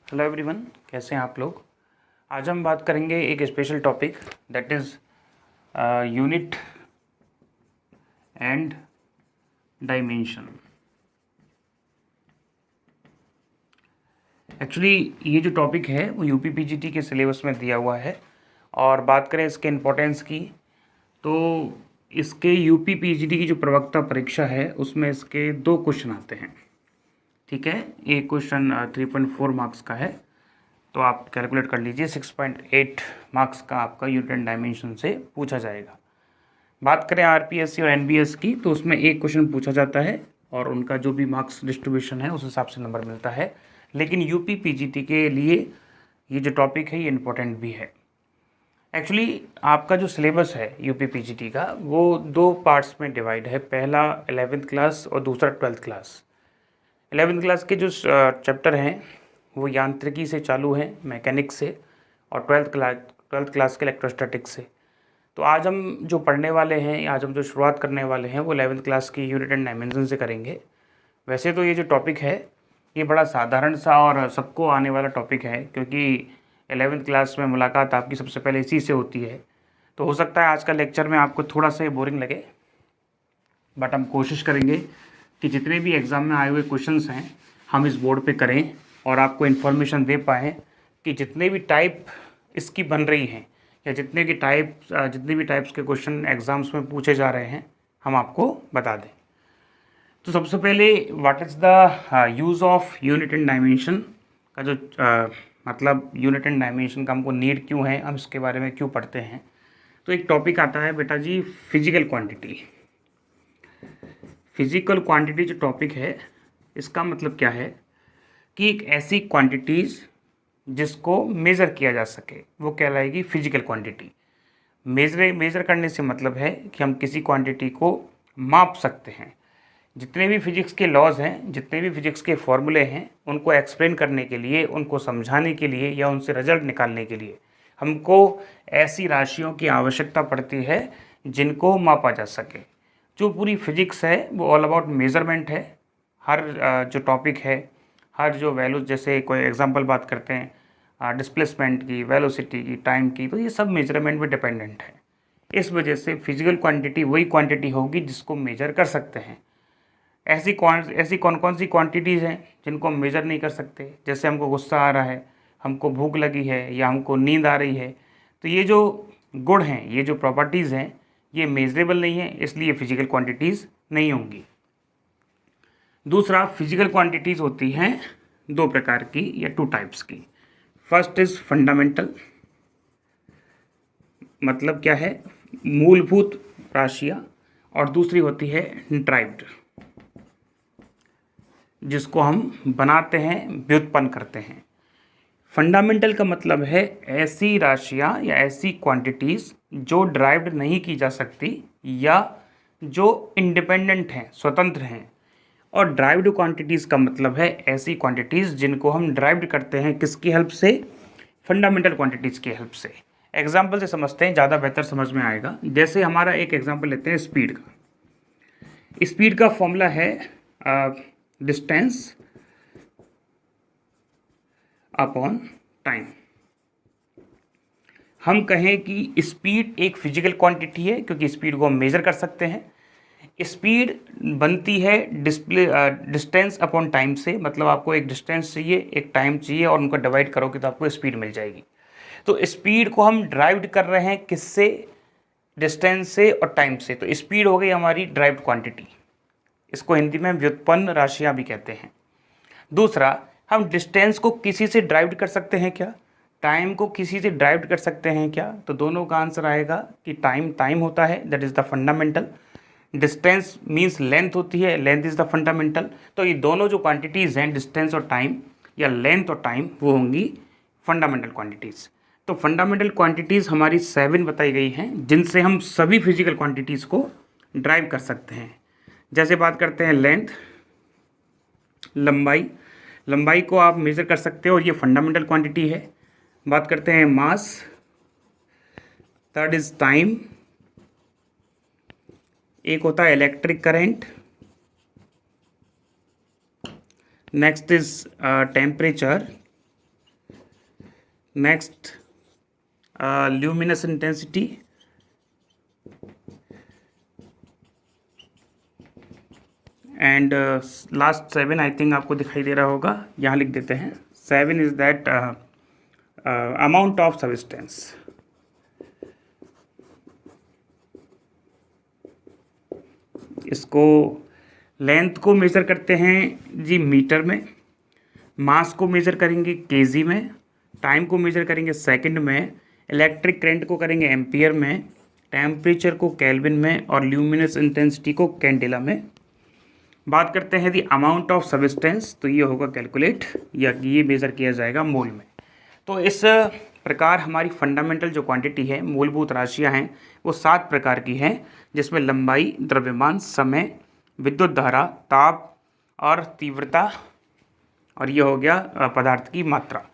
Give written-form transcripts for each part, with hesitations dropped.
Hello everyone, कैसे हैं आप लोग। आज हम बात करेंगे एक special topic that is unit and dimension. Actually ये जो टॉपिक है वो यूपी पीजीटी के सिलेबस में दिया हुआ है और बात करें इसके इम्पोर्टेंस की तो इसके यूपी पीजीटी की जो प्रवक्ता परीक्षा है उसमें इसके 2 क्वेश्चन आते हैं। ठीक है, एक क्वेश्चन 3.4 मार्क्स का है तो आप कैलकुलेट कर लीजिए 6.8 मार्क्स का आपका यूनिट एंड डायमेंशन से पूछा जाएगा। बात करें आरपीएससी और एनबीएस की तो उसमें एक क्वेश्चन पूछा जाता है और उनका जो भी मार्क्स डिस्ट्रीब्यूशन है उस हिसाब से नंबर मिलता है। लेकिन यूपी पीजीटी के लिए ये जो टॉपिक है ये इम्पोर्टेंट भी है। एक्चुअली आपका जो सिलेबस है यूपी पीजीटी का वो 2 पार्ट्स में डिवाइड है, पहला 11th क्लास और दूसरा 12th क्लास। 11th क्लास के जो चैप्टर हैं वो यांत्रिकी से चालू है, मैकेनिक्स से, और 12th क्लास के इलेक्ट्रोस्टैटिक्स से। तो आज हम जो पढ़ने वाले हैं, आज हम जो शुरुआत करने वाले हैं वो 11th क्लास की यूनिट एंड डायमेंशन से करेंगे। वैसे तो ये जो टॉपिक है ये बड़ा साधारण सा और सबको आने वाला टॉपिक है, क्योंकि 11th क्लास में मुलाकात आपकी सबसे पहले इसी से होती है। तो हो सकता है आज का लेक्चर में आपको थोड़ा सा बोरिंग लगे, बट हम कोशिश करेंगे कि जितने भी एग्ज़ाम में आए हुए क्वेश्चंस हैं हम इस बोर्ड पे करें और आपको इन्फॉर्मेशन दे पाएँ कि जितने भी टाइप इसकी बन रही हैं या जितने भी टाइप्स के क्वेश्चन एग्ज़ाम्स में पूछे जा रहे हैं हम आपको बता दें। तो सबसे पहले what is the use of unit and dimension का जो मतलब यूनिट एंड डायमेंशन का हमको नीड क्यों है, हम इसके बारे में क्यों पढ़ते हैं। तो एक टॉपिक आता है बेटा जी, फिजिकल क्वांटिटी। फिजिकल क्वांटिटी जो टॉपिक है इसका मतलब क्या है कि एक ऐसी क्वांटिटीज़ जिसको मेज़र किया जा सके वो कहलाएगी फिजिकल क्वांटिटी। मेज़र करने से मतलब है कि हम किसी क्वांटिटी को माप सकते हैं। जितने भी फिजिक्स के लॉज हैं, जितने भी फिजिक्स के फॉर्मूले हैं, उनको एक्सप्लेन करने के लिए, उनको समझाने के लिए या उनसे रिजल्ट निकालने के लिए हमको ऐसी राशियों की आवश्यकता पड़ती है जिनको मापा जा सके। जो पूरी फिजिक्स है वो ऑल अबाउट मेज़रमेंट है। हर जो टॉपिक है, हर जो वैल्यूज, जैसे कोई एग्जांपल बात करते हैं डिस्प्लेसमेंट की, वेलोसिटी की, टाइम की, तो ये सब मेजरमेंट पे डिपेंडेंट है। इस वजह से फिजिकल क्वांटिटी वही क्वांटिटी होगी जिसको मेजर कर सकते हैं। ऐसी कौन कौन सी क्वांटिटीज़ हैं जिनको हम मेजर नहीं कर सकते। जैसे हमको गुस्सा आ रहा है, हमको भूख लगी है या हमको नींद आ रही है, तो ये जो गुण हैं, ये जो प्रॉपर्टीज़ हैं, ये मेजरेबल नहीं है, इसलिए फिजिकल क्वांटिटीज़ नहीं होंगी। दूसरा, फिजिकल क्वांटिटीज़ होती हैं 2 प्रकार की या 2 टाइप्स की। फर्स्ट इज़ फंडामेंटल, मतलब क्या है, मूलभूत राशियाँ, और दूसरी होती है ड्राइव्ड, जिसको हम बनाते हैं, व्युत्पन्न करते हैं। फंडामेंटल का मतलब है ऐसी राशियाँ या ऐसी क्वांटिटीज़ जो ड्राइव्ड नहीं की जा सकती या जो इंडिपेंडेंट हैं, स्वतंत्र हैं। और ड्राइव्ड क्वांटिटीज़ का मतलब है ऐसी क्वांटिटीज़ जिनको हम ड्राइव्ड करते हैं, किसकी हेल्प से, फंडामेंटल क्वांटिटीज़ की हेल्प से। एग्जाम्पल से समझते हैं, ज़्यादा बेहतर समझ में आएगा। जैसे हमारा एक एग्जाम्पल लेते हैं स्पीड का। स्पीड का फॉर्मूला है डिस्टेंस अपॉन टाइम। हम कहें कि स्पीड एक फिजिकल क्वांटिटी है क्योंकि स्पीड को हम मेज़र कर सकते हैं। स्पीड बनती है डिस्टेंस अपॉन टाइम से, मतलब आपको एक डिस्टेंस चाहिए, एक टाइम चाहिए, और उनको डिवाइड करोगे तो आपको स्पीड मिल जाएगी। तो स्पीड को हम ड्राइव्ड कर रहे हैं किससे, डिस्टेंस से और टाइम से। तो स्पीड हो गई हमारी ड्राइव्ड क्वांटिटी, इसको हिंदी में व्युत्पन्न राशियाँ भी कहते हैं। दूसरा, हम डिस्टेंस को किसी से ड्राइव्ड कर सकते हैं क्या, टाइम को किसी से ड्राइव्ड कर सकते हैं क्या। तो दोनों का आंसर आएगा कि टाइम होता है, that is the fundamental. Distance means length होती है, लेंथ इज़ द फंडामेंटल। तो ये दोनों जो क्वांटिटीज़ हैं, डिस्टेंस और टाइम या लेंथ और टाइम, वो होंगी फंडामेंटल क्वांटिटीज़। तो फंडामेंटल क्वांटिटीज़ हमारी 7 बताई गई हैं जिनसे हम सभी फिजिकल क्वांटिटीज़ को ड्राइव कर सकते हैं। जैसे बात करते हैं लेंथ, लंबाई को आप मेज़र कर सकते हो और ये फंडामेंटल क्वांटिटी है। बात करते हैं मास, थर्ड इज़ टाइम, एक होता है electric current, next is temperature, next luminous intensity, and last 7 I think आपको दिखाई दे रहा होगा, यहाँ लिख देते हैं। 7 is that amount of substance. इसको लेंथ को मेज़र करते हैं जी मीटर में, मास को मेज़र करेंगे केजी में, टाइम को मेज़र करेंगे सेकंड में, इलेक्ट्रिक करंट को करेंगे एम्पियर में, टेम्परेचर को केल्विन में, और ल्यूमिनस इंटेंसिटी को कैंडेला में। बात करते हैं दी अमाउंट ऑफ सब्सटेंस, तो ये होगा कैलकुलेट, या ये मेज़र किया जाएगा मोल में। तो इस प्रकार हमारी फंडामेंटल जो क्वांटिटी है, मूलभूत राशियां हैं, वो 7 प्रकार की हैं, जिसमें लंबाई, द्रव्यमान, समय, विद्युत धारा, ताप और तीव्रता, और ये हो गया पदार्थ की मात्रा।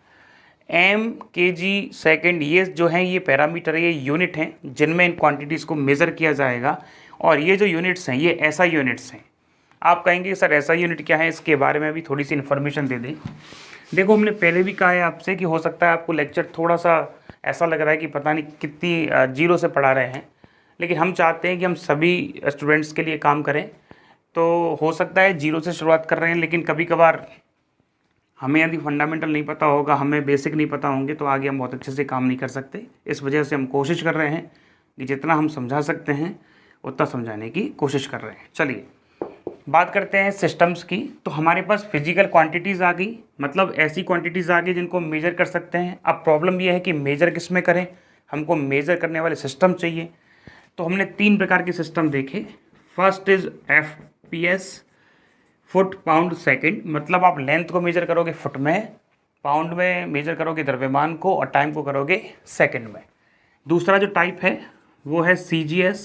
एम, केजी, सेकंड, ये जो हैं ये पैरामीटर, ये यूनिट हैं जिनमें इन क्वांटिटीज़ को मेज़र किया जाएगा। और ये जो यूनिट्स हैं ये ऐसा यूनिट्स हैं। आप कहेंगे सर ऐसा यूनिट क्या है, इसके बारे में भी थोड़ी सी इन्फॉर्मेशन दे दें। देखो, हमने पहले भी कहा है आपसे कि हो सकता है आपको लेक्चर थोड़ा सा ऐसा लग रहा है कि पता नहीं कितनी जीरो से पढ़ा रहे हैं, लेकिन हम चाहते हैं कि हम सभी स्टूडेंट्स के लिए काम करें। तो हो सकता है जीरो से शुरुआत कर रहे हैं, लेकिन कभी कभार हमें यदि फंडामेंटल नहीं पता होगा, हमें बेसिक नहीं पता होंगे, तो आगे हम बहुत अच्छे से काम नहीं कर सकते। इस वजह से हम कोशिश कर रहे हैं कि जितना हम समझा सकते हैं उतना समझाने की कोशिश कर रहे हैं। चलिए बात करते हैं सिस्टम्स की। तो हमारे पास फिजिकल क्वांटिटीज़ आ गई, मतलब ऐसी क्वांटिटीज़ आ गई जिनको मेज़र कर सकते हैं। अब प्रॉब्लम यह है कि मेज़र किस में करें, हमको मेज़र करने वाले सिस्टम चाहिए। तो हमने 3 प्रकार के सिस्टम देखे। First is FPS, foot pound second, मतलब आप लेंथ को मेज़र करोगे फुट में, पाउंड में मेज़र करोगे द्रव्यमान को, और टाइम को करोगे सेकंड में। दूसरा जो टाइप है वो है CGS,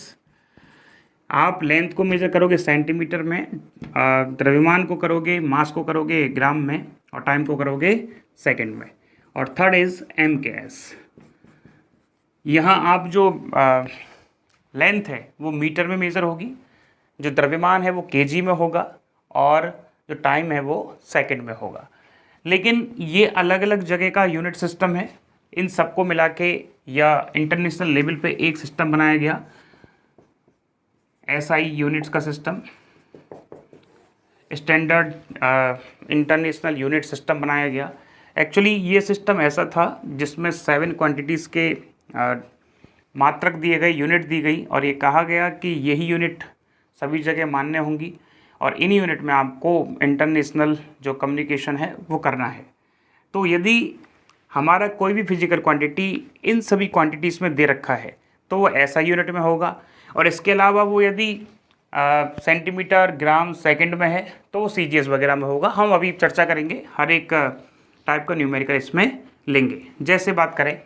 आप लेंथ को मेज़र करोगे सेंटीमीटर में, द्रव्यमान को करोगे, मास को करोगे ग्राम में, और टाइम को करोगे सेकंड में। और थर्ड इज़ MKS, यहाँ आप जो लेंथ है वो मीटर में मेज़र होगी, जो द्रव्यमान है वो केजी में होगा, और जो टाइम है वो सेकंड में होगा। लेकिन ये अलग अलग जगह का यूनिट सिस्टम है। इन सबको मिला के या इंटरनेशनल लेवल पे एक सिस्टम बनाया गया, SI यूनिट्स का system, standard international unit system बनाया गया। एक्चुअली ये सिस्टम ऐसा था जिसमें 7 क्वांटिटीज़ के मात्रक दिए गए, यूनिट दी गई, और ये कहा गया कि यही यूनिट सभी जगह मान्य होंगी, और इन यूनिट में आपको इंटरनेशनल जो कम्युनिकेशन है वो करना है। तो यदि हमारा कोई भी फिजिकल क्वांटिटी इन सभी क्वांटिटीज़ में दे रखा है तो वो ऐसा यूनिट में होगा, और इसके अलावा वो यदि सेंटीमीटर, ग्राम, सेकंड में है तो वो CGS वगैरह में होगा। हम अभी चर्चा करेंगे, हर एक टाइप का न्यूमेरिकल इसमें लेंगे। जैसे बात करें,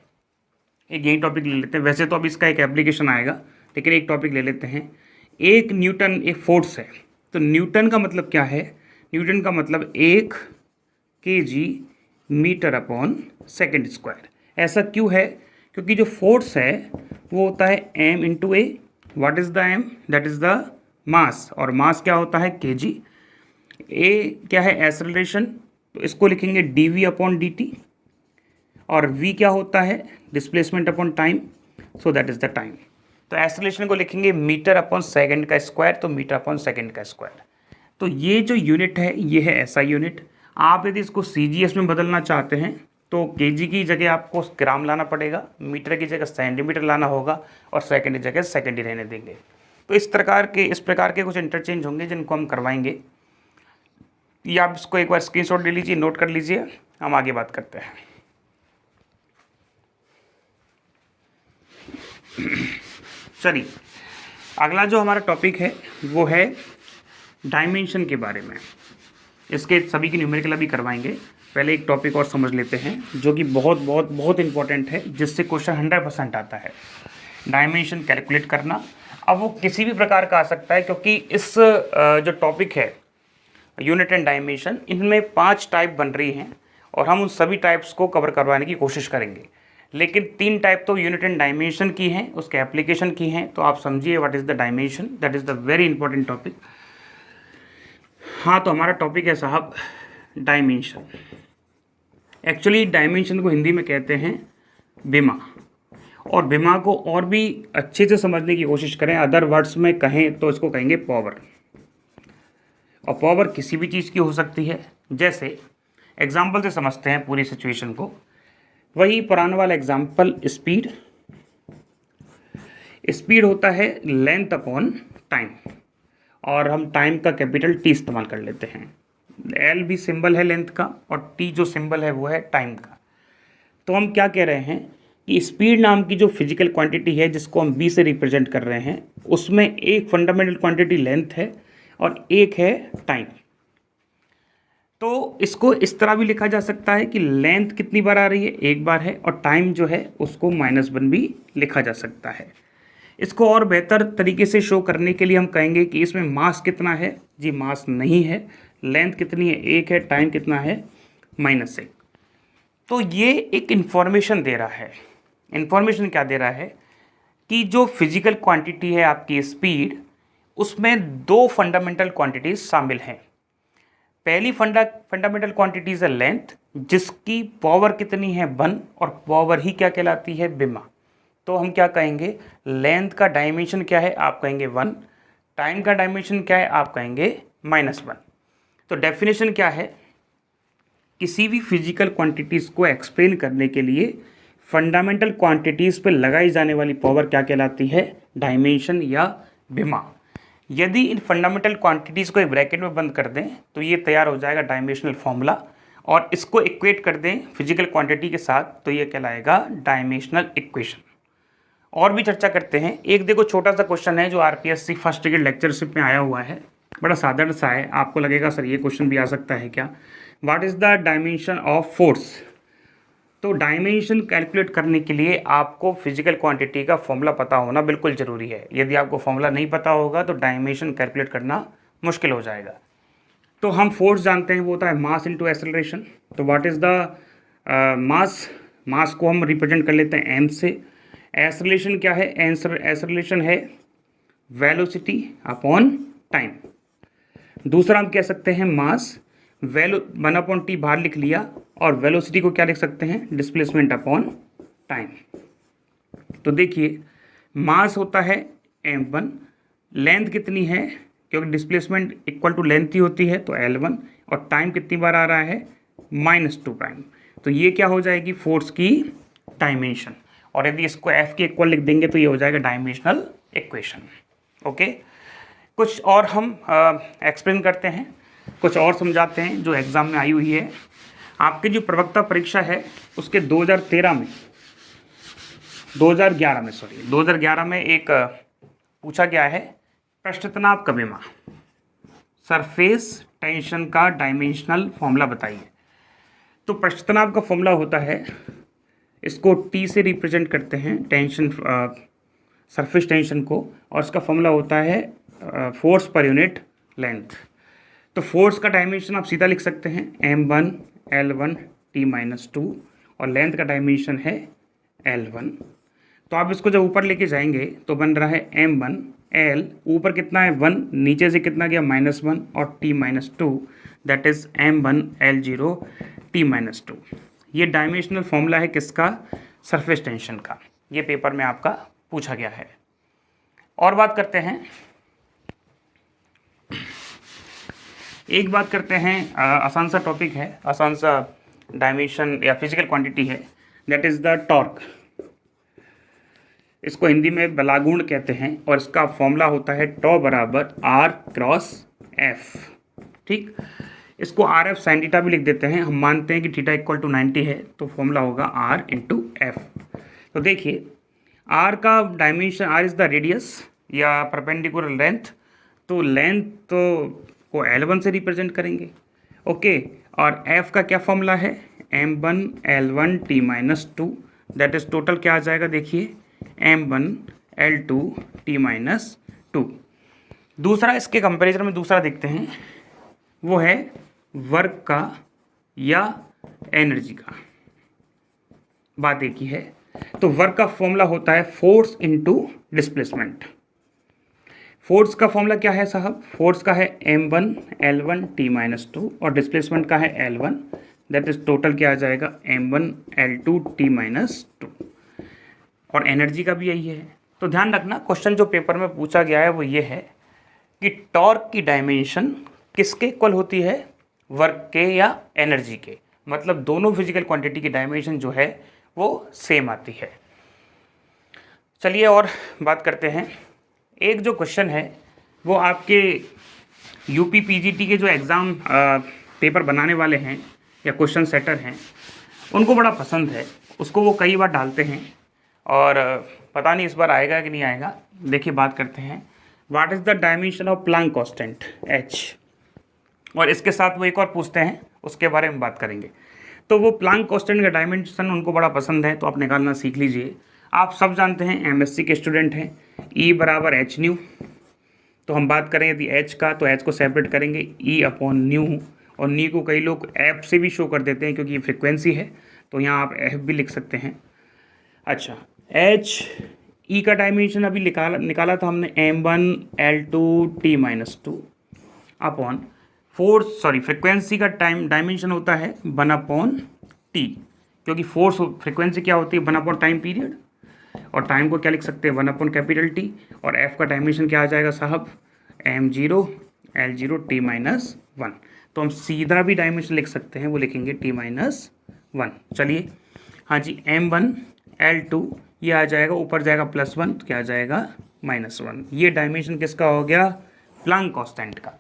एक यही टॉपिक ले लेते हैं, वैसे तो अब इसका एक एप्लीकेशन आएगा, लेकिन एक टॉपिक ले लेते हैं। एक न्यूटन एक फोर्स है, तो न्यूटन का मतलब क्या है? न्यूटन का मतलब 1 kg metre upon second square. ऐसा क्यों है? क्योंकि जो फोर्स है वो होता है m into A. What is the m? That is the mass, और मास क्या होता है? kg। ए क्या है? एक्सेलरेशन, तो इसको लिखेंगे dv अपॉन dt, और v क्या होता है? Displacement upon time, so that is the time. तो एक्सेलरेशन को लिखेंगे मीटर अपॉन सेकंड का स्क्वायर, तो मीटर अपॉन सेकंड का स्क्वायर। तो ये जो यूनिट है ये है SI यूनिट। आप यदि इसको CGS में बदलना चाहते हैं तो kg की जगह आपको ग्राम लाना पड़ेगा, मीटर की जगह सेंटीमीटर लाना होगा, और सेकंड की जगह सेकंड ही रहने देंगे। तो इस प्रकार के कुछ इंटरचेंज होंगे जिनको हम करवाएंगे। या आप इसको एक बार स्क्रीनशॉट ले लीजिए, नोट कर लीजिए, हम आगे बात करते हैं। चलिए, अगला जो हमारा टॉपिक है वो है डायमेंशन के बारे में। इसके सभी की न्यूमेरिकल अभी करवाएंगे। पहले एक टॉपिक और समझ लेते हैं जो कि बहुत बहुत बहुत इंपॉर्टेंट है, जिससे क्वेश्चन 100% आता है। डायमेंशन कैलकुलेट करना। अब वो किसी भी प्रकार का आ सकता है, क्योंकि इस जो टॉपिक है यूनिट एंड डायमेंशन, इनमें 5 टाइप बन रही हैं, और हम उन सभी टाइप्स को कवर करवाने की कोशिश करेंगे। लेकिन 3 टाइप तो यूनिट एंड डायमेंशन की हैं, उसके एप्लीकेशन की हैं। तो आप समझिए what is the dimension, that is the very important topic. हाँ, तो हमारा टॉपिक है साहब डायमेंशन। एक्चुअली डायमेंशन को हिंदी में कहते हैं बिमा। और बिमा को और भी अच्छे से समझने की कोशिश करें, अदर वर्ड्स में कहें तो इसको कहेंगे पावर। और पावर किसी भी चीज़ की हो सकती है। जैसे एग्जाम्पल से समझते हैं पूरी सिचुएशन को। वही पुराना वाला एग्जाम्पल, स्पीड। स्पीड होता है लेंथ अपॉन टाइम, और हम टाइम का कैपिटल टी इस्तेमाल कर लेते हैं। एल भी सिंबल है लेंथ का, और टी जो सिंबल है वो है टाइम का। तो हम क्या कह रहे हैं कि स्पीड नाम की जो फिजिकल क्वांटिटी है जिसको हम बी से रिप्रेजेंट कर रहे हैं, उसमें एक फंडामेंटल क्वांटिटी लेंथ है और एक है टाइम। तो इसको इस तरह भी लिखा जा सकता है कि लेंथ कितनी बार आ रही है, एक बार है, और टाइम जो है उसको -1 भी लिखा जा सकता है। इसको और बेहतर तरीके से शो करने के लिए हम कहेंगे कि इसमें मास कितना है। जी मास नहीं है। लेंथ कितनी है, एक है। टाइम कितना है, -1। तो ये एक इन्फॉर्मेशन दे रहा है। इन्फॉर्मेशन क्या दे रहा है कि जो फिजिकल क्वांटिटी है आपकी स्पीड, उसमें 2 फंडामेंटल क्वांटिटीज शामिल हैं। पहली फंडामेंटल क्वांटिटीज है लेंथ, जिसकी पावर कितनी है 1, और पावर ही क्या कहलाती है, बिमा। तो हम क्या कहेंगे, लेंथ का डायमेंशन क्या है, आप कहेंगे 1। टाइम का डायमेंशन क्या है, आप कहेंगे -1। तो डेफिनेशन क्या है, किसी भी फिजिकल क्वांटिटीज़ को एक्सप्लेन करने के लिए फंडामेंटल क्वांटिटीज़ पर लगाई जाने वाली पावर क्या कहलाती है, डायमेंशन या बिमा। यदि इन फंडामेंटल क्वांटिटीज़ को एक ब्रैकेट में बंद कर दें तो ये तैयार हो जाएगा डायमेंशनल फॉर्मूला, और इसको इक्वेट कर दें फिजिकल क्वांटिटी के साथ तो ये कहलाएगा डायमेंशनल इक्वेशन। और भी चर्चा करते हैं। एक देखो छोटा सा क्वेश्चन है जो आरपीएससी फर्स्ट ग्रेड लेक्चरशिप में आया हुआ है, बड़ा साधारण सा है। आपको लगेगा सर ये क्वेश्चन भी आ सकता है क्या। What is the dimension of force. तो डायमेंशन कैलकुलेट करने के लिए आपको फिजिकल क्वांटिटी का फॉर्मूला पता होना बिल्कुल ज़रूरी है। यदि आपको फॉर्मूला नहीं पता होगा तो डायमेंशन कैलकुलेट करना मुश्किल हो जाएगा। तो हम फोर्स जानते हैं, वो होता है मास इनटू एक्सेलरेशन। तो व्हाट इज़ द मास को हम रिप्रेजेंट कर लेते हैं m से। एक्सेलरेशन क्या है, एक्सेलरेशन है वेलोसिटी अपॉन टाइम। दूसरा हम कह सकते हैं मास 1/t बाहर लिख लिया, और वेलोसिटी को क्या लिख सकते हैं, डिस्प्लेसमेंट अपॉन टाइम। तो देखिए मास होता है m1, लेंथ कितनी है, क्योंकि डिस्प्लेसमेंट इक्वल टू लेंथ ही होती है तो L1, और टाइम कितनी बार आ रहा है, -2 टाइम। तो ये क्या हो जाएगी, फोर्स की डायमेंशन। और यदि इसको F के इक्वल लिख देंगे तो ये हो जाएगा डायमेंशनल इक्वेशन। ओके, कुछ और हम एक्सप्लेन करते हैं, कुछ और समझाते हैं जो एग्ज़ाम में आई हुई है। आपकी जो प्रवक्ता परीक्षा है उसके 2011 में एक पूछा गया है पृष्ठ तनाव का बिमा, सरफेस टेंशन का डायमेंशनल फॉर्मूला बताइए। तो पृष्ठ तनाव का फॉर्मूला होता है, इसको टी से रिप्रेजेंट करते हैं टेंशन, सरफेस टेंशन को, और इसका फॉर्मूला होता है फोर्स पर यूनिट लेंथ। तो फोर्स का डायमेंशन आप सीधा लिख सकते हैं m1 L1 T-2, और लेंथ का डायमेंशन है L1। तो आप इसको जब ऊपर लेके जाएंगे तो बन रहा है m1 L, ऊपर कितना है 1, नीचे से कितना गया -1, और T-2, that is m1 L0 T-2। ये डायमेंशनल फॉर्मूला है किसका, सरफेस टेंशन का। ये पेपर में आपका पूछा गया है। और बात करते हैं, एक बात करते हैं, आसान सा टॉपिक है, आसान सा डायमेंशन या फिजिकल क्वांटिटी है, दैट इज़ द टॉर्क। इसको हिंदी में बलागुण कहते हैं, और इसका फॉर्मूला होता है टॉ बराबर R×F। ठीक, इसको RF sin थीटा भी लिख देते हैं। हम मानते हैं कि थीटा इक्वल टू 90 है, तो फॉर्मूला होगा R×F। तो देखिए R का dimension, R is the radius या परपेंडिकुलर लेंथ, तो लेंथ तो को L1 से रिप्रेजेंट करेंगे। ओके, और F का क्या फॉर्मूला है, m1 L1 T-2, that is total क्या आ जाएगा, देखिए m1 L2 T-2। दूसरा इसके कंपैरिजन में दूसरा देखते हैं, वो है वर्क का या एनर्जी का। बात एक ही है। तो वर्क का फॉर्मूला होता है फोर्स इनटू डिस्प्लेसमेंट। फोर्स का फॉर्मूला क्या है साहब, फोर्स का है m1 L1 T-2, और डिस्प्लेसमेंट का है L1, दैट इज टोटल क्या आ जाएगा m1 L2 T-2। और एनर्जी का भी यही है। तो ध्यान रखना, क्वेश्चन जो पेपर में पूछा गया है वो ये है कि टॉर्क की डायमेंशन किसके इक्वल होती है, वर्क के या एनर्जी के। मतलब दोनों फिजिकल क्वांटिटी की डायमेंशन जो है वो सेम आती है। चलिए और बात करते हैं। एक जो क्वेश्चन है वो आपके यूपी पीजीटी के जो एग्ज़ाम पेपर बनाने वाले हैं या क्वेश्चन सेटर हैं उनको बड़ा पसंद है, उसको वो कई बार डालते हैं और पता नहीं इस बार आएगा कि नहीं आएगा। देखिए बात करते हैं, what is the dimension of Planck constant h, और इसके साथ वो एक और पूछते हैं, उसके बारे में बात करेंगे। तो वो प्लैंक कांस्टेंट का डायमेंशन उनको बड़ा पसंद है, तो आप निकालना सीख लीजिए। आप सब जानते हैं, एमएससी के स्टूडेंट हैं, E बराबर एच न्यू। तो हम बात करें यदि h का, तो h को सेपरेट करेंगे E अपॉन न्यू, और न्यू को कई लोग एफ से भी शो कर देते हैं क्योंकि ये फ्रिक्वेंसी है, तो यहाँ आप एफ भी लिख सकते हैं। अच्छा, h E का डायमेंशन अभी निकाला था हमने m1l2t-2 upon force, sorry frequency का डायमेंशन होता है 1/t, क्योंकि फोर्स फ्रिक्वेंसी क्या होती है 1/टाइम पीरियड, और टाइम को क्या लिख सकते हैं 1/T, और f का डायमेंशन क्या आ जाएगा साहब m0l0t-1। तो हम सीधा भी डायमेंशन लिख सकते हैं, वो लिखेंगे t-1। चलिए हाँ जी, m1l2 ये आ जाएगा, ऊपर जाएगा +1, तो क्या आ जाएगा -1। ये डायमेंशन किसका हो गया, प्लैंक कांस्टेंट का।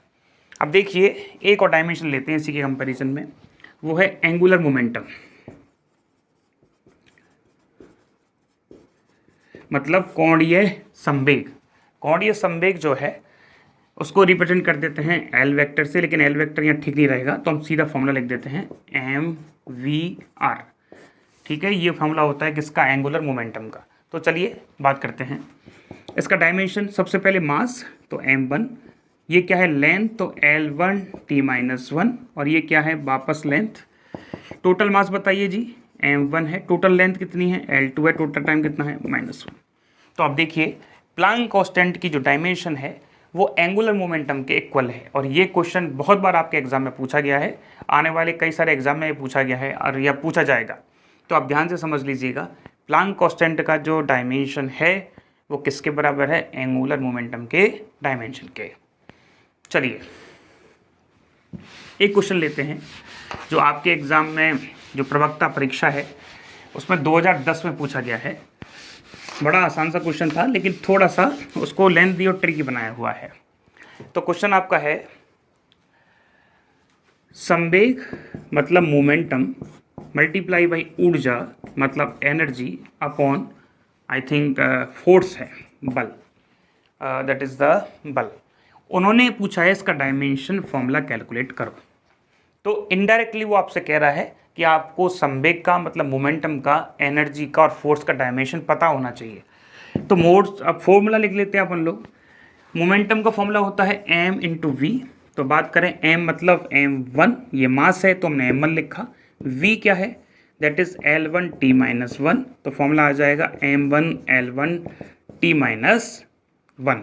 अब देखिए एक और डायमेंशन लेते हैं इसी के कंपैरिजन में, वो है एंगुलर मोमेंटम, मतलब कोणीय संवेग। कोणीय संवेग जो है उसको रिप्रेजेंट कर देते हैं एल वेक्टर से, लेकिन एल वेक्टर यहाँ ठीक नहीं रहेगा, तो हम सीधा फॉर्मूला लिख देते हैं mvr। ठीक है, ये फॉर्मूला होता है किसका, एंगुलर मोमेंटम का। तो चलिए बात करते हैं इसका डायमेंशन। सबसे पहले मास, तो m1, ये क्या है लेंथ, तो l1t-1, और ये क्या है वापस लेंथ। टोटल मास बताइए जी, m1 है, टोटल लेंथ कितनी है l2 है, टोटल टाइम कितना है -1। तो अब देखिए प्लैंक कांस्टेंट की जो डायमेंशन है वो एंगुलर मोमेंटम के इक्वल है, और ये क्वेश्चन बहुत बार आपके एग्जाम में पूछा गया है, आने वाले कई सारे एग्जाम में ये पूछा गया है और यह पूछा जाएगा। तो आप ध्यान से समझ लीजिएगा, प्लैंक कांस्टेंट का जो डायमेंशन है वो किसके बराबर है, एंगुलर मोमेंटम के डायमेंशन के। चलिए एक क्वेश्चन लेते हैं जो आपके एग्ज़ाम में जो प्रवक्ता परीक्षा है उसमें 2010 में पूछा गया है। बड़ा आसान सा क्वेश्चन था, लेकिन थोड़ा सा उसको लेंथी और ट्रिकी बनाया हुआ है। तो क्वेश्चन आपका है, संवेग मतलब मोमेंटम मल्टीप्लाई बाई ऊर्जा मतलब energy upon I think force है बल, दैट इज़ द बल। उन्होंने पूछा है इसका डायमेंशन फॉर्मूला कैलकुलेट करो। तो इनडायरेक्टली वो आपसे कह रहा है कि आपको संवेग का मतलब मोमेंटम का, एनर्जी का और फोर्स का डायमेंशन पता होना चाहिए। तो मोड्स, अब फॉर्मूला लिख लेते हैं अपन लोग। मोमेंटम का फॉर्मूला होता है m इंटू वी। तो बात करें m मतलब m1, ये मास है तो हमने m1 लिखा। v क्या है, दैट इज l1t-1, तो फॉर्मूला आ जाएगा m1l1t-1।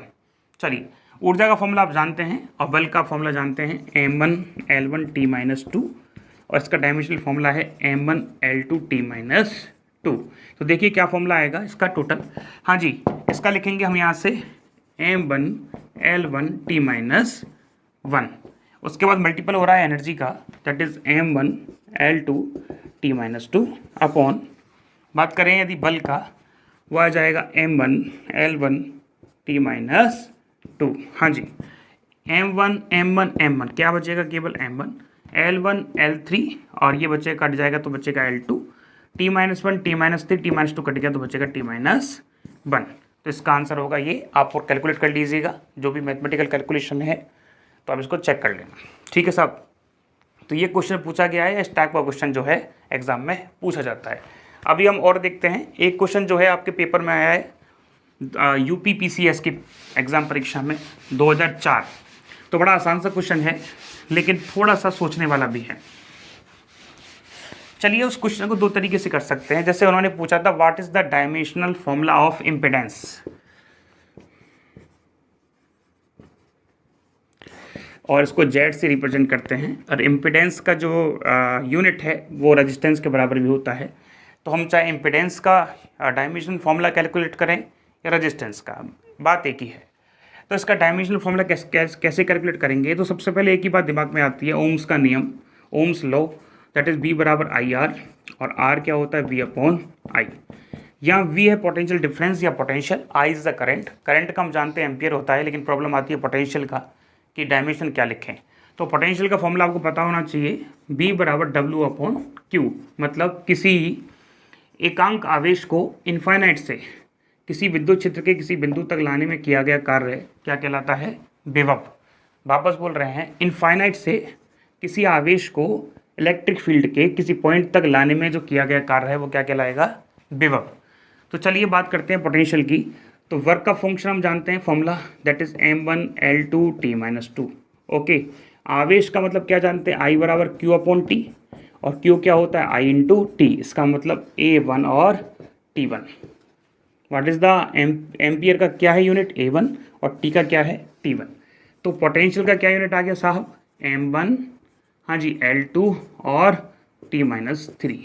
चलिए ऊर्जा का फॉर्मूला आप जानते हैं और बल का फॉर्मूला जानते हैं, m1l1t-2, और इसका डायमेंशनल फॉर्मूला है m1l2t-2। तो देखिए क्या फॉर्मूला आएगा इसका टोटल। हाँ जी, इसका लिखेंगे हम यहाँ से m1l1t-1, उसके बाद मल्टीपल हो रहा है एनर्जी का, दैट इज m1l2t-2 अपॉन, बात करें यदि बल का, वो आ जाएगा m1l1t-2। हाँ जी, m1 क्या बचेगा, केवल m1, l1 l3, और ये बचे कट जाएगा तो बचेगा l2, t-1 t-3 t-2 cut गया तो बचेगा t-1। तो इसका आंसर होगा ये। आप और कैलकुलेट कर लीजिएगा, जो भी मैथमेटिकल कैलकुलेशन है तो आप इसको चेक कर लेना। ठीक है साहब, तो ये क्वेश्चन पूछा गया है, इस टाइप का क्वेश्चन जो है एग्जाम में पूछा जाता है। अभी हम और देखते हैं, एक क्वेश्चन जो है आपके पेपर में आया है यूपी पीसीएस की एग्ज़ाम परीक्षा में 2004। तो बड़ा आसान सा क्वेश्चन है, लेकिन थोड़ा सा सोचने वाला भी है। चलिए उस क्वेश्चन को दो तरीके से कर सकते हैं। जैसे उन्होंने पूछा था, what is the dimensional formula of impedance, और इसको जेड से रिप्रेजेंट करते हैं, और इम्पिडेंस का जो यूनिट है वो रेजिस्टेंस के बराबर भी होता है। तो हम चाहे इम्पिडेंस का डायमेंशन फॉर्मूला कैलकुलेट करें या रेजिस्टेंस का, बात एक ही है। तो इसका डायमेंशनल फॉर्मूला कैसे कैलकुलेट करेंगे, तो सबसे पहले एक ही बात दिमाग में आती है, ओम्स का नियम, Ohm's law, that is V बराबर आई आर, और आर क्या होता है वी अपॉन आई। यहाँ वी है पोटेंशियल डिफरेंस या potential, I is the current, current का हम जानते हैं एम्पियर होता है, लेकिन प्रॉब्लम आती है पोटेंशियल का कि डायमेंशन क्या लिखें। तो पोटेंशियल का फॉर्मूला आपको पता होना चाहिए, बी बराबर डब्ल्यू अपॉन क्यू, मतलब किसी एकांक आवेश को इनफाइनाइट से किसी विद्युत क्षेत्र के किसी बिंदु तक लाने में किया गया कार्य क्या कहलाता है, विभव। वापस बोल रहे हैं, इनफाइनाइट से किसी आवेश को इलेक्ट्रिक फील्ड के किसी पॉइंट तक लाने में जो किया गया कार्य है वो क्या कहलाएगा, विभव। तो चलिए बात करते हैं पोटेंशियल की। तो वर्क का फंक्शन हम जानते हैं formula, that is m1L2T-2। Okay, आवेश का मतलब क्या जानते हैं, I बराबर Q अपॉन टी, और Q क्या होता है I इंटू टी, इसका मतलब A1 और T1। What is the ampere का क्या है यूनिट, A1, और टी का क्या है T1। तो पोटेंशियल का क्या यूनिट आ गया साहब, M1, हाँ जी L2 और T-3,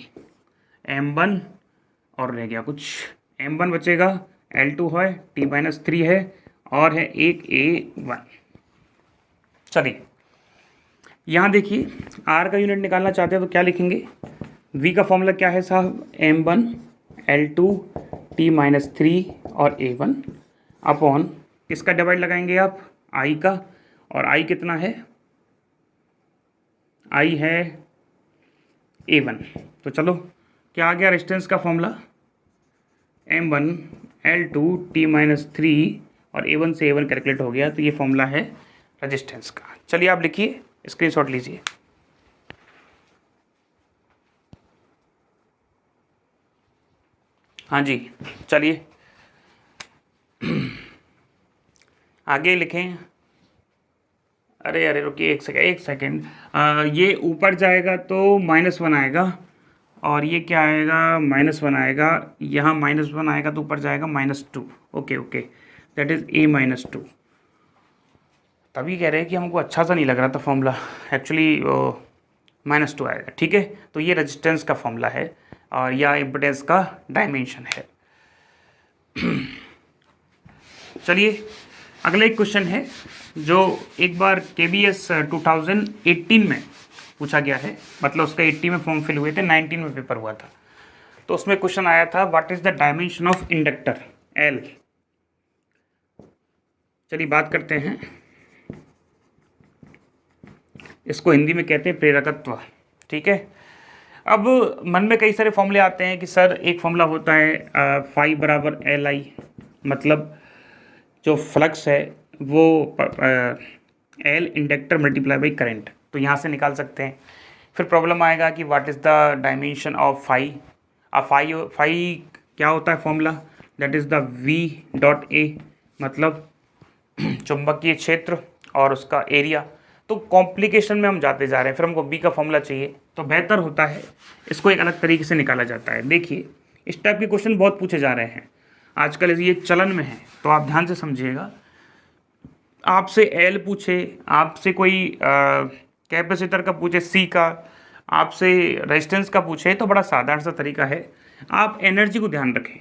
M1 और रह गया कुछ, M1 बचेगा, L2 है, T-3 है, और है एक A1। चलिए यहाँ देखिए, R का यूनिट निकालना चाहते हैं तो क्या लिखेंगे, V का फॉर्मूला क्या है साहब, M1 L2 T-3 और A1 अपॉन किसका डिवाइड लगाएंगे आप, I का, और I कितना है, I है A1। तो चलो क्या आ गया रेजिस्टेंस का फॉर्मूला, M1 L2 T-3 और A1 से A1 कैलकुलेट हो गया, तो ये फॉर्मूला है रेजिस्टेंस का। चलिए आप लिखिए, स्क्रीनशॉट लीजिए। हाँ जी, चलिए आगे लिखें। अरे रुकिए एक सेकेंड, ये ऊपर जाएगा तो -1 आएगा, और ये क्या आएगा, -1 आएगा, यहाँ -1 आएगा तो ऊपर जाएगा -2। Okay, that is A-2। तभी कह रहे हैं कि हमको अच्छा सा नहीं लग रहा था फॉर्मूला, एक्चुअली -2 आएगा। ठीक है, तो ये रेजिस्टेंस का फॉर्मूला है और यह इम्पिडेंस का डायमेंशन है। चलिए अगला एक क्वेश्चन है जो एक बार KBS 2018 में पूछा गया है, मतलब उसका 80 में फॉर्म फिल हुए थे, 19 में पेपर हुआ था। तो उसमें क्वेश्चन आया था, what is the dimension of inductor L। चलिए बात करते हैं, इसको हिंदी में कहते हैं प्रेरकत्व। ठीक है, अब मन में कई सारे फॉर्मूले आते हैं कि सर एक फॉर्मूला होता है फाई बराबर LI, मतलब जो फ्लक्स है वो L inductor multiply by current, तो यहाँ से निकाल सकते हैं। फिर प्रॉब्लम आएगा कि what is the dimension of phi. अब फाई क्या होता है formula, that is the V.A, मतलब चुंबकीय क्षेत्र और उसका एरिया। तो कॉम्प्लिकेशन में हम जाते जा रहे हैं, फिर हमको B का फॉर्मूला चाहिए, तो बेहतर होता है इसको एक अलग तरीके से निकाला जाता है। देखिए इस टाइप के क्वेश्चन बहुत पूछे जा रहे हैं आजकल, ये चलन में है, तो आप ध्यान से समझिएगा। आपसे L पूछे, आपसे कोई कैपेसिटर का पूछे C का, आपसे रेजिस्टेंस का पूछे, तो बड़ा साधारण सा तरीका है, आप एनर्जी को ध्यान रखें।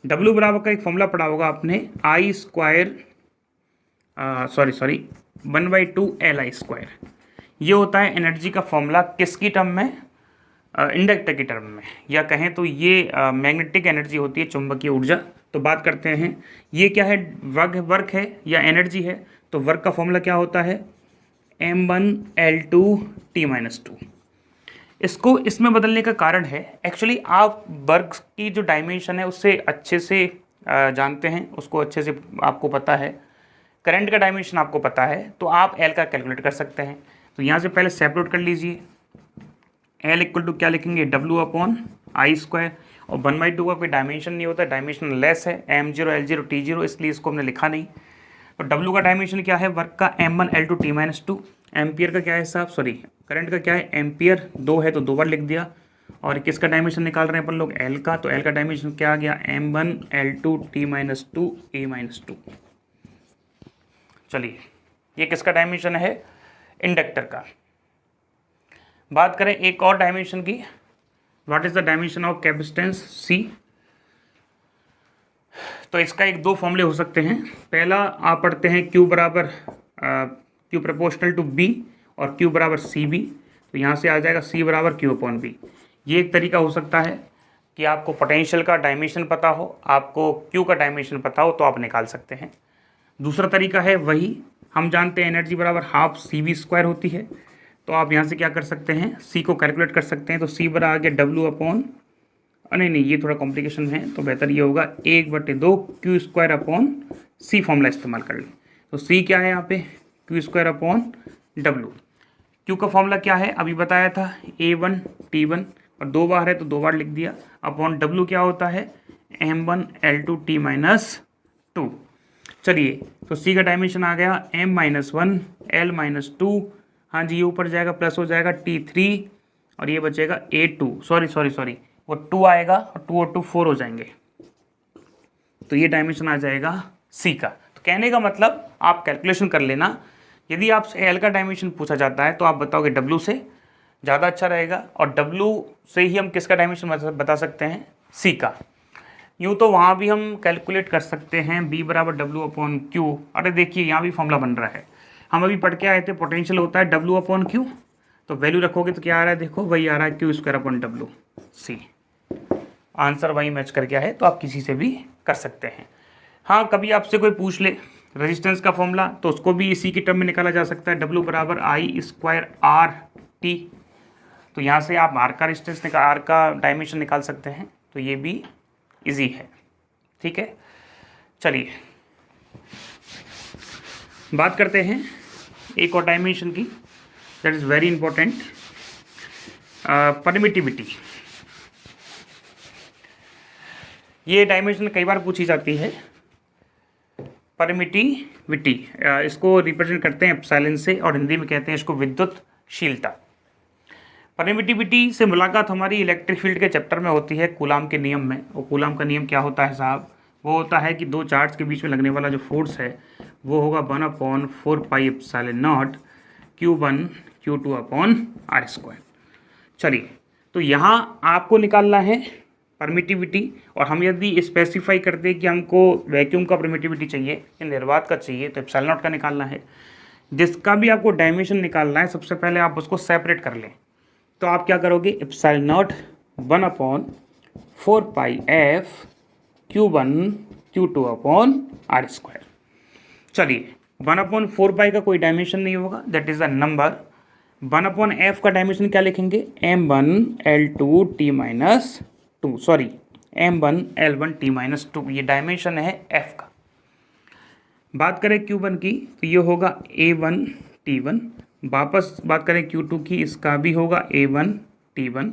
W बराबर का एक फॉर्मूला पढ़ा होगा आपने, I स्क्वायर 1/2 LI²। ये होता है एनर्जी का फॉर्मूला किसकी टर्म में, इंडक्टर की टर्म में, या कहें तो ये मैग्नेटिक एनर्जी होती है, चुंबकीय ऊर्जा। तो बात करते हैं ये क्या है, वर्क है या एनर्जी है। तो वर्क का फॉर्मूला क्या होता है, M1L2 T-2। इसको इसमें बदलने का कारण है, एक्चुअली आप वर्क की जो डायमेंशन है उससे अच्छे से जानते हैं, उसको अच्छे से आपको पता है। करंट का डायमेंशन आपको पता है, तो आप L का कैलकुलेट कर सकते हैं। तो यहाँ से पहले सेपरेट कर लीजिए, L इक्वल टू क्या लिखेंगे, W/I², और 1/2 का कोई डायमेंशन नहीं होता, डायमेंशन लेस है, M0 L0 T0, इसलिए इसको हमने लिखा नहीं। तो W का डायमेंशन क्या है, वर्क का M1L2 T-2, एम्पियर का क्या है साहब, करंट का क्या है, एम्पियर 2 है तो 2 बार लिख दिया। और किसका डायमेंशन निकाल रहे हैं अपन लोग, L का, तो L का डायमेंशन क्या आ गया, M1L2 T-2 A-2। चलिए ये किसका डायमेंशन है, इंडक्टर का। बात करें एक और डायमेंशन की, what is the dimension of capacitance C. तो इसका एक दो फॉर्मूले हो सकते हैं। पहला आप पढ़ते हैं Q बराबर Q प्रपोर्शनल टू B और Q बराबर सी बी, तो यहाँ से आ जाएगा C बराबर Q अपॉन बी। ये एक तरीका हो सकता है कि आपको पोटेंशियल का डायमेंशन पता हो, आपको Q का डायमेंशन पता हो, तो आप निकाल सकते हैं। दूसरा तरीका है वही, हम जानते हैं एनर्जी बराबर हाफ CV² होती है, तो आप यहाँ से क्या कर सकते हैं, C को कैलकुलेट कर सकते हैं। तो C बराबर आ गया W अपॉन, नहीं ये थोड़ा कॉम्प्लिकेशन है, तो बेहतर ये होगा 1/2 Q² अपॉन C फॉर्मूला इस्तेमाल कर लें। तो C क्या है यहाँ पे, Q² अपॉन W। Q का फॉर्मूला क्या है, अभी बताया था, A1 T1, और 2 बार है तो 2 बार लिख दिया, अपॉन W क्या होता है, M1 L2 T-2। चलिए, तो C का डायमेंशन आ गया M-1 L-2, हाँ जी ये ऊपर जाएगा प्लस हो जाएगा T3, और ये बचेगा A2, सॉरी वो 2 आएगा और 2 और 2 4 हो जाएंगे, तो ये डायमेंशन आ जाएगा C का। तो कहने का मतलब आप कैलकुलेशन कर लेना, यदि आपसे L का डायमेंशन पूछा जाता है तो आप बताओगे W से, ज़्यादा अच्छा रहेगा, और W से ही हम किसका डायमेंशन बता सकते हैं, C का। यूँ तो वहाँ भी हम कैलकुलेट कर सकते हैं B बराबर W अपॉन Q। अरे देखिए यहाँ भी फॉर्मूला बन रहा है, हम अभी पढ़ के आए थे, पोटेंशियल होता है W अपॉन Q, तो वैल्यू रखोगे तो क्या आ रहा है, देखो वही आ रहा है Q² upon W C। Answer वही मैच कर गया है, तो आप किसी से भी कर सकते हैं। हाँ, कभी आपसे कोई पूछ ले रेजिस्टेंस का फॉर्मूला, तो उसको भी इसी की टर्म में निकाला जा सकता है, W बराबर I² RT। तो यहाँ से आप R का रेजिस्टेंस R का डायमेंशन निकाल सकते हैं, तो ये भी इजी है। ठीक है, चलिए बात करते हैं एक और डायमेंशन की, that is very important, permittivity. ये डायमेंशन कई बार पूछी जाती है, परमिटिविटी, इसको रिप्रेजेंट करते हैं एप्सिलॉन से, और हिंदी में कहते हैं इसको विद्युतशीलता। परमिटिविटी से मुलाकात हमारी इलेक्ट्रिक फील्ड के चैप्टर में होती है, कूलाम के नियम में। और कूलाम का नियम क्या होता है साहब, वो होता है कि दो चार्ज के बीच में लगने वाला जो फोर्स है वो होगा 1/4πε0 Q1 Q2 अपॉन R²। चलिए, तो यहाँ आपको निकालना है परमिटिविटी, और हम यदि स्पेसिफाई कर दें कि हमको वैक्यूम का परमिटिविटी चाहिए या निर्वात का चाहिए, तो ε0 का निकालना है। जिसका भी आपको डायमेंशन निकालना है, सबसे पहले आप उसको सेपरेट कर लें। तो आप क्या करोगे, ε0 1/4πf Q1 Q2 upon R²। चलिए, 1/4π का कोई डायमेंशन नहीं होगा, that is the number. 1/f का डायमेंशन क्या लिखेंगे, M1 L2 T-2, sorry M1 L1 T-2, ये डायमेंशन है f का। बात करें Q1 की, तो ये होगा A1 T1। वापस बात करें Q2 की, इसका भी होगा A1 T1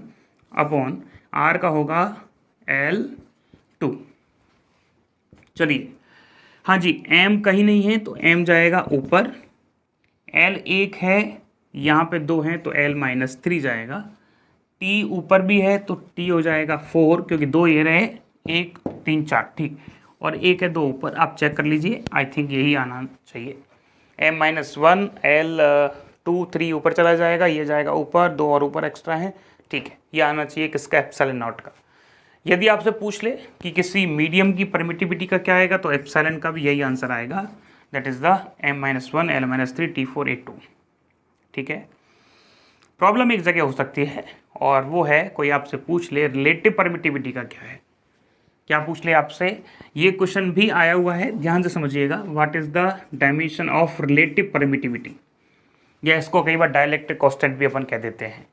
अपॉन R का होगा L2। चलिए, हाँ जी, M कहीं नहीं है तो M जाएगा ऊपर, L 1 है, यहाँ पे 2 हैं तो L-3 जाएगा, T ऊपर भी है तो T हो जाएगा 4, क्योंकि 2 ये रहे, 1 3 4, ठीक, और 1 है 2 ऊपर, आप चेक कर लीजिए, आई थिंक यही आना चाहिए। M-1 L2 3 ऊपर चला जाएगा, ये जाएगा ऊपर, 2 और ऊपर एक्स्ट्रा है, ठीक है, ये आना चाहिए किसका, ε0 का। यदि आपसे पूछ ले कि किसी मीडियम की परमिटिविटी का क्या आएगा, तो एप्सिलॉन का भी यही आंसर आएगा, that is the M-1 L-3 T4 A2। ठीक है, प्रॉब्लम एक जगह हो सकती है, और वो है कोई आपसे पूछ ले रिलेटिव परमिटिविटी का क्या है। क्या पूछ ले आपसे, ये क्वेश्चन भी आया हुआ है, ध्यान से समझिएगा, what is the dimension of relative permittivity, या इसको कई बार डाइलेक्ट्रिक कांस्टेंट भी अपन कह देते हैं।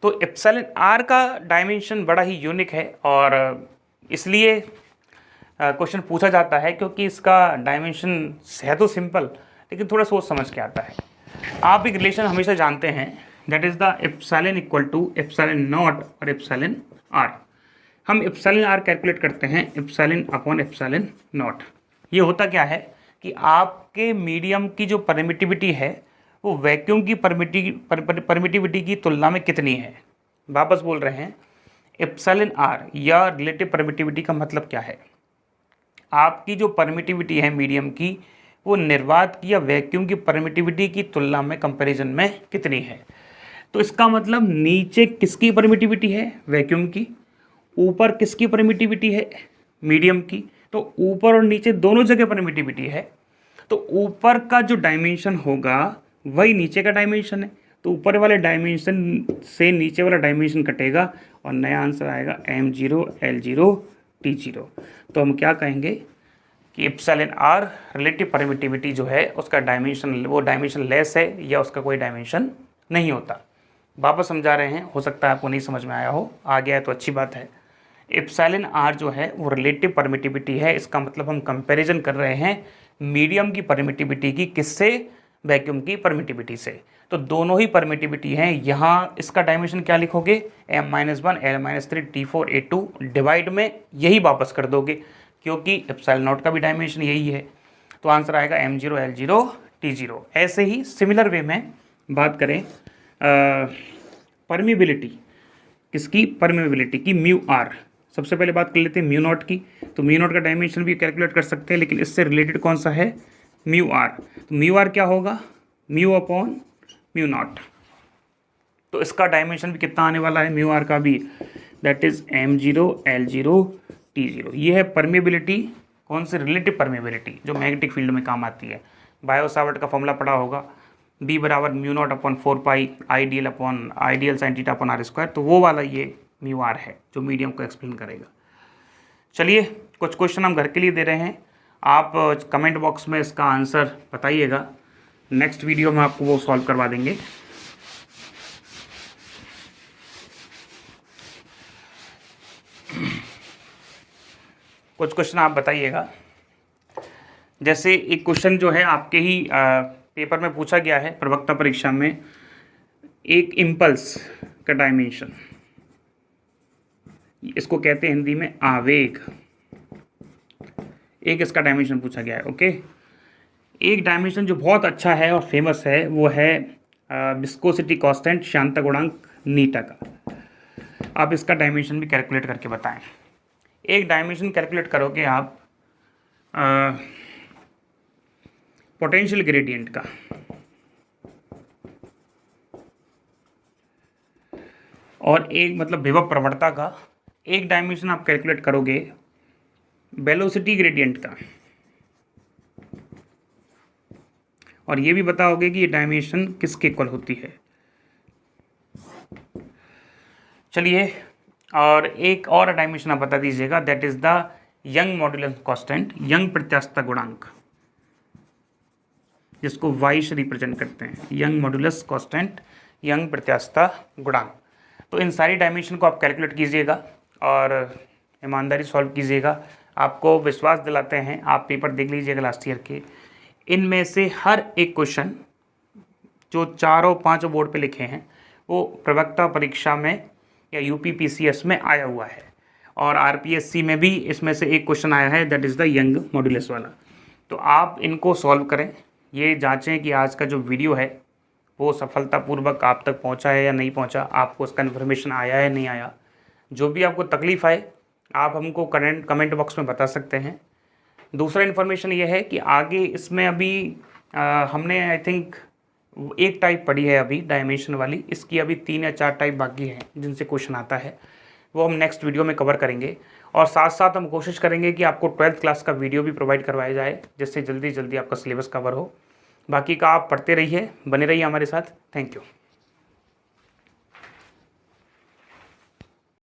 तो एप्सिलॉन आर का डायमेंशन बड़ा ही यूनिक है, और इसलिए क्वेश्चन पूछा जाता है, क्योंकि इसका डायमेंशन है तो सिंपल, लेकिन थोड़ा सोच समझ के आता है। आप एक रिलेशन हमेशा जानते हैं, that is the epsilon equal to ε0 और एप्सिलॉन आर। हम एप्सिलॉन आर कैलकुलेट करते हैं एप्सिलॉन अपॉन ε0। ये होता क्या है कि आपके मीडियम की जो परमिटिविटी है वो वैक्यूम की परमिटिविटी की तुलना में कितनी है। वापस बोल रहे हैं, एप्सिलॉन आर या रिलेटिव परमिटिविटी का मतलब क्या है, आपकी जो परमिटिविटी है मीडियम की, वो निर्वात की या वैक्यूम की परमिटिविटी की तुलना में कंपैरिजन में कितनी है। तो इसका मतलब नीचे किसकी परमिटिविटी है, वैक्यूम की, ऊपर किसकी परमिटिविटी है, मीडियम की। तो ऊपर और नीचे दोनों जगह परमिटिविटी है, तो ऊपर का जो डायमेंशन होगा वही नीचे का डायमेंशन है, तो ऊपर वाले डायमेंशन से नीचे वाला डायमेंशन कटेगा और नया आंसर आएगा M0 L0 T0। तो हम क्या कहेंगे कि एप्सिलॉन आर रिलेटिव परमिटिविटी जो है उसका डायमेंशन, वो डायमेंशन लेस है या उसका कोई डायमेंशन नहीं होता। वापस समझा रहे हैं, हो सकता है आपको नहीं समझ में आया हो, आ गया है तो अच्छी बात है। एप्सिलॉन आर जो है वो रिलेटिव परमिटिविटी है, इसका मतलब हम कंपैरिजन कर रहे हैं मीडियम की परमिटिविटी की किससे, वैक्यूम की परमिटिविटी से। तो दोनों ही परमिटिविटी हैं। यहाँ इसका डायमेंशन क्या लिखोगे, M-1 L-3 T4 A2 divide में यही वापस कर दोगे क्योंकि एप्सिलॉन नॉट का भी डायमेंशन यही है। तो आंसर आएगा M0 L0 T0। ऐसे ही सिमिलर वे में बात करें परमिबिलिटी, किसकी, परमिबिलिटी की, म्यू आर। सबसे पहले बात कर लेते हैं म्यू नॉट की। तो म्यू नॉट का डायमेंशन भी कैलकुलेट कर सकते हैं, लेकिन इससे रिलेटेड कौन सा है, म्यू आर। तो म्यू आर क्या होगा, म्यू अपॉन म्यू नॉट। तो इसका डायमेंशन भी कितना आने वाला है म्यू आर का भी, that is M0 L0 T0। ये है परमेबिलिटी, कौन सी, रिलेटिव परमेबिलिटी, जो मैग्नेटिक फील्ड में काम आती है। बायो सावर्ट का फॉर्मूला पढ़ा होगा, B बराबर mu naught upon 4 ideal sine theta upon R²। तो वो वाला ये म्यू आर है जो मीडियम को एक्सप्लेन करेगा। चलिए कुछ क्वेश्चन हम घर के लिए दे रहे हैं, आप कमेंट बॉक्स में इसका आंसर बताइएगा, नेक्स्ट वीडियो में आपको वो सॉल्व करवा देंगे। कुछ क्वेश्चन आप बताइएगा, जैसे एक क्वेश्चन जो है आपके ही पेपर में पूछा गया है, प्रवक्ता परीक्षा में, एक इम्पल्स का डायमेंशन, इसको कहते हैं हिंदी में आवेग, एक इसका डायमेंशन पूछा गया है। ओके, एक डायमेंशन जो बहुत अच्छा है और फेमस है वो है विस्कोसिटी कांस्टेंट, श्यानता गुणांक नीटा का। आप इसका डायमेंशन भी कैलकुलेट करके बताएं। एक डायमेंशन कैलकुलेट करोगे आप पोटेंशियल ग्रेडियंट का, और एक मतलब विभव प्रवणता का। एक डायमेंशन आप कैलकुलेट करोगे वेलोसिटी ग्रेडियंट का, और ये भी बताओगे कि ये डायमेंशन किसके इक्वल होती है। चलिए, और एक और डायमेंशन आप बता दीजिएगा, that is the Young modulus constant, Young प्रत्यास्थता गुणांक, जिसको वाई से रिप्रेजेंट करते हैं, यंग मॉड्यूलस कांस्टेंट, यंग प्रत्यास्थता गुणांक। तो इन सारी डायमेंशन को आप कैलकुलेट कीजिएगा और ईमानदारी सॉल्व कीजिएगा। आपको विश्वास दिलाते हैं, आप पेपर देख लीजिएगा लास्ट ईयर के, इनमें से हर एक क्वेश्चन जो 4 और 5 बोर्ड पे लिखे हैं वो प्रवक्ता परीक्षा में या UPPCS में आया हुआ है, और RPSC में भी इसमें से एक क्वेश्चन आया है, that is the Young modulus वाला। तो आप इनको सॉल्व करें, ये जांचें कि आज का जो वीडियो है वो सफलतापूर्वक आप तक पहुंचा है या नहीं पहुंचा, आपको उसका इन्फॉर्मेशन आया है नहीं आया। जो भी आपको तकलीफ़ आए आप हमको कमेंट बॉक्स में बता सकते हैं। दूसरा इन्फॉर्मेशन ये है कि आगे इसमें अभी हमने आई थिंक एक टाइप पढ़ी है अभी डायमेंशन वाली, इसकी अभी 3 या 4 टाइप बाकी हैं जिनसे क्वेश्चन आता है, वो हम नेक्स्ट वीडियो में कवर करेंगे। और साथ साथ हम कोशिश करेंगे कि आपको 12th क्लास का वीडियो भी प्रोवाइड करवाया जाए, जिससे जल्दी जल्दी आपका सिलेबस कवर हो। बाकी का आप पढ़ते रहिए, बने रहिए हमारे साथ। Thank you.